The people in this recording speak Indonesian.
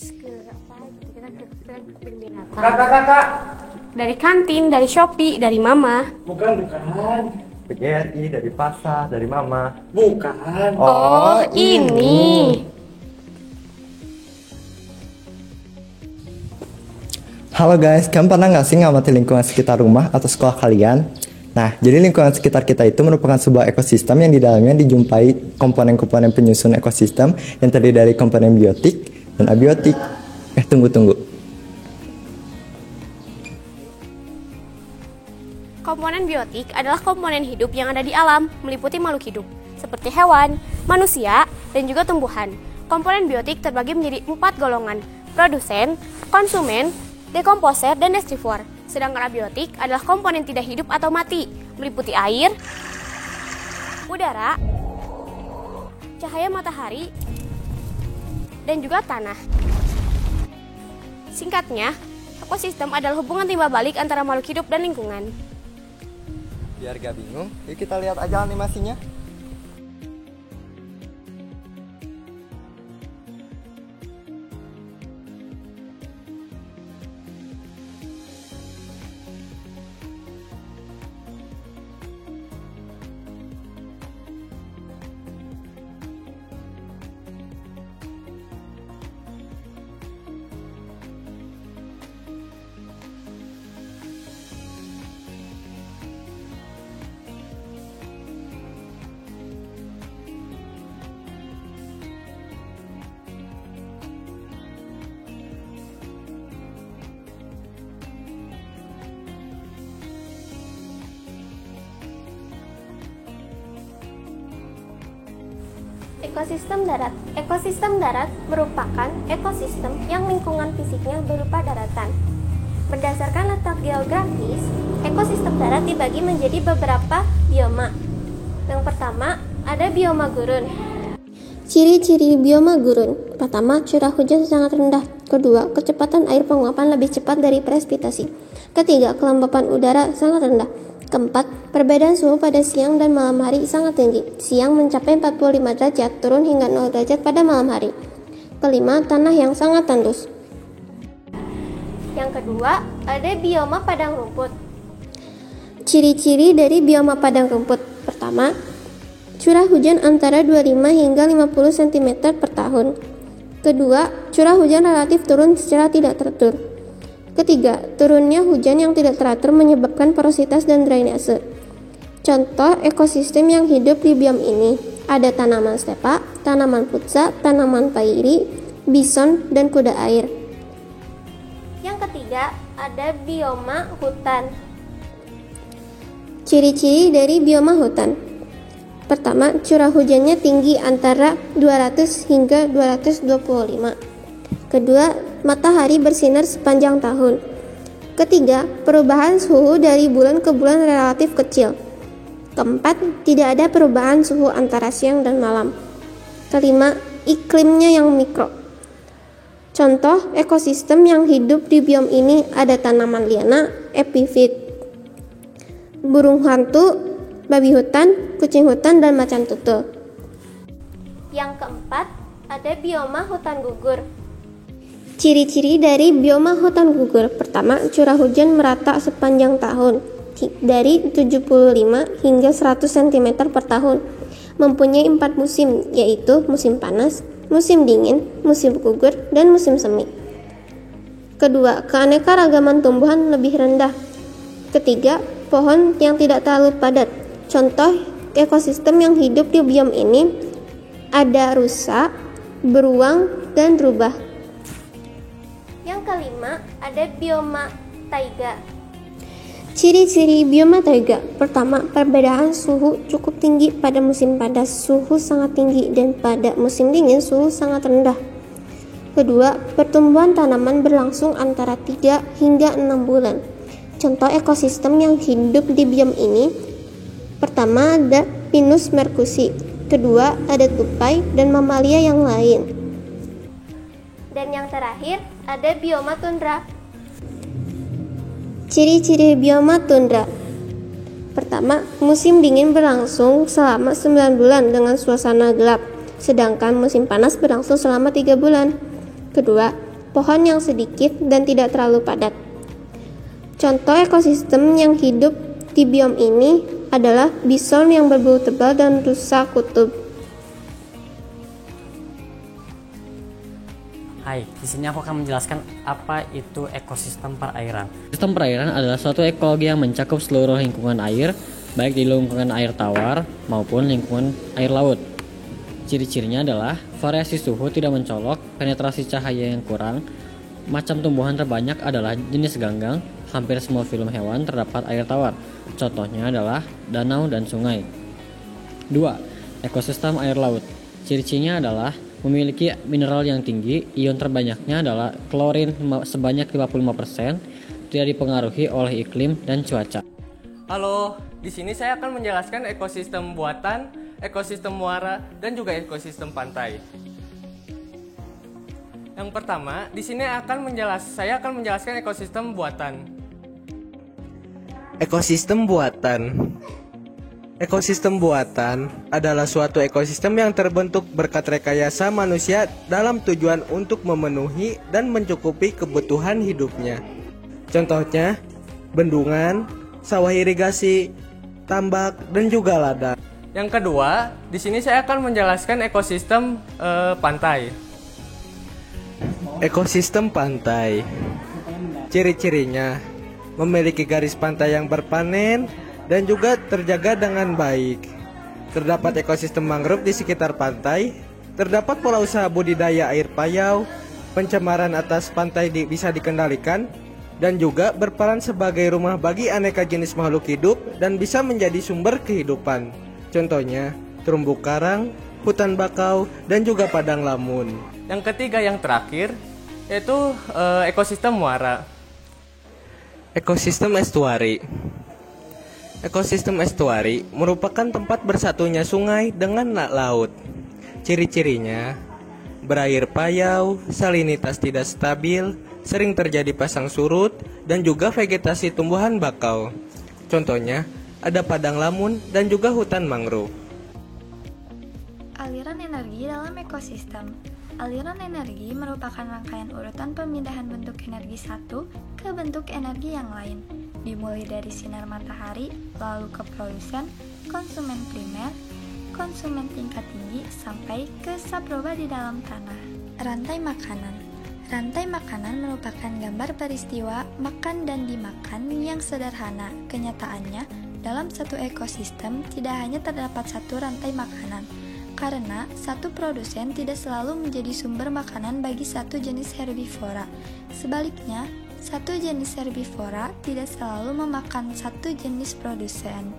ke apa gitu, kita ke kebun binatang. Kakak. Dari kantin, dari Shopee, dari Mama. Bukan. PGRI dari pasar, dari mama. Bukan. Oh, ini. Halo guys, kamu pernah nggak sih ngamati lingkungan sekitar rumah atau sekolah kalian? Nah, jadi lingkungan sekitar kita itu merupakan sebuah ekosistem yang di dalamnya dijumpai komponen-komponen penyusun ekosistem yang terdiri dari komponen biotik dan abiotik. Tunggu. Komponen biotik adalah komponen hidup yang ada di alam, meliputi makhluk hidup, seperti hewan, manusia, dan juga tumbuhan. Komponen biotik terbagi menjadi 4 golongan, produsen, konsumen, dekomposer, dan distributor. Sedangkan abiotik adalah komponen tidak hidup atau mati, meliputi air, udara, cahaya matahari, dan juga tanah. Singkatnya, ekosistem adalah hubungan timbal balik antara makhluk hidup dan lingkungan. Biar gak bingung, yuk kita lihat aja animasinya. Ekosistem darat. Ekosistem darat merupakan ekosistem yang lingkungan fisiknya berupa daratan. Berdasarkan letak geografis, ekosistem darat dibagi menjadi beberapa bioma. Yang pertama, ada bioma gurun. Ciri-ciri bioma gurun. Pertama, curah hujan sangat rendah. Kedua, kecepatan air penguapan lebih cepat dari presipitasi. Ketiga, kelembapan udara sangat rendah. Keempat, perbedaan suhu pada siang dan malam hari sangat tinggi. Siang mencapai 45 derajat, turun hingga 0 derajat pada malam hari. Kelima, tanah yang sangat tandus. Yang kedua, ada bioma padang rumput. Ciri-ciri dari bioma padang rumput. Pertama, curah hujan antara 25 hingga 50 cm per tahun. Kedua, curah hujan relatif turun secara tidak teratur. Ketiga, turunnya hujan yang tidak teratur menyebabkan porositas dan drainase. Contoh ekosistem yang hidup di biom ini ada tanaman stepa, tanaman putsa, tanaman pairi, bison, dan kuda air. Yang ketiga, ada bioma hutan. Ciri-ciri dari bioma hutan. Pertama, curah hujannya tinggi antara 200 hingga 225. Kedua, matahari bersinar sepanjang tahun. Ketiga, perubahan suhu dari bulan ke bulan relatif kecil. Keempat, tidak ada perubahan suhu antara siang dan malam. Kelima, iklimnya yang mikro. Contoh ekosistem yang hidup di biom ini ada tanaman liana, epifit, burung hantu, babi hutan, kucing hutan, dan macan tutul. Yang keempat, ada bioma hutan gugur. Ciri-ciri dari bioma hutan gugur. Pertama, curah hujan merata sepanjang tahun dari 75 hingga 100 cm per tahun. Mempunyai 4 musim, yaitu musim panas, musim dingin, musim gugur, dan musim semi. Kedua, keanekaragaman tumbuhan lebih rendah. Ketiga, pohon yang tidak terlalu padat. Contoh ekosistem yang hidup di biom ini ada rusa, beruang, dan rubah. Yang kelima, ada bioma taiga. Ciri-ciri bioma taiga. Pertama, perbedaan suhu cukup tinggi pada musim panas, suhu sangat tinggi, dan pada musim dingin suhu sangat rendah. Kedua, pertumbuhan tanaman berlangsung antara 3 hingga 6 bulan. Contoh ekosistem yang hidup di biom ini. Pertama, ada Pinus mercusi. Kedua, ada tupai dan mamalia yang lain. Dan yang terakhir, ada bioma tundra. Ciri-ciri bioma tundra. Pertama, musim dingin berlangsung selama 9 bulan dengan suasana gelap, sedangkan musim panas berlangsung selama 3 bulan. Kedua, pohon yang sedikit dan tidak terlalu padat. Contoh ekosistem yang hidup di biom ini adalah bison yang berbulu tebal dan rusa kutub. Hai, di sini aku akan menjelaskan apa itu ekosistem perairan. Sistem perairan adalah suatu ekologi yang mencakup seluruh lingkungan air, baik di lingkungan air tawar maupun lingkungan air laut. Ciri-cirinya adalah variasi suhu tidak mencolok, penetrasi cahaya yang kurang, macam tumbuhan terbanyak adalah jenis ganggang, hampir semua film hewan terdapat air tawar. Contohnya adalah danau dan sungai. 2. Ekosistem air laut. Ciri-cirinya adalah memiliki mineral yang tinggi, ion terbanyaknya adalah klorin sebanyak 55%, tidak dipengaruhi oleh iklim dan cuaca. Halo, di sini saya akan menjelaskan ekosistem buatan, ekosistem muara, dan juga ekosistem pantai. Yang pertama, di sini saya akan menjelaskan ekosistem buatan. Ekosistem buatan. Ekosistem buatan adalah suatu ekosistem yang terbentuk berkat rekayasa manusia dalam tujuan untuk memenuhi dan mencukupi kebutuhan hidupnya. Contohnya, bendungan, sawah irigasi, tambak, dan juga ladang. Yang kedua, di sini saya akan menjelaskan ekosistem pantai. Ekosistem pantai. Ciri-cirinya memiliki garis pantai yang berpanen dan juga terjaga dengan baik. Terdapat ekosistem mangrove di sekitar pantai, terdapat pola usaha budidaya air payau, pencemaran atas pantai bisa dikendalikan, dan juga berperan sebagai rumah bagi aneka jenis makhluk hidup dan bisa menjadi sumber kehidupan. Contohnya, terumbu karang, hutan bakau, dan juga padang lamun. Yang ketiga yang terakhir, yaitu ekosistem muara. Ekosistem estuari. Ekosistem estuari merupakan tempat bersatunya sungai dengan laut. Ciri-cirinya berair payau, salinitas tidak stabil, sering terjadi pasang surut, dan juga vegetasi tumbuhan bakau. Contohnya, ada padang lamun dan juga hutan mangrove. Aliran energi dalam ekosistem. Aliran energi merupakan rangkaian urutan pemindahan bentuk energi satu ke bentuk energi yang lain, dimulai dari sinar matahari, lalu ke produsen, konsumen primer, konsumen tingkat tinggi, sampai ke saproba di dalam tanah. Rantai makanan. Rantai makanan merupakan gambar peristiwa makan dan dimakan yang sederhana. Kenyataannya, dalam satu ekosistem tidak hanya terdapat satu rantai makanan, karena satu produsen tidak selalu menjadi sumber makanan bagi satu jenis herbivora. Sebaliknya, satu jenis herbivora tidak selalu memakan satu jenis produsen.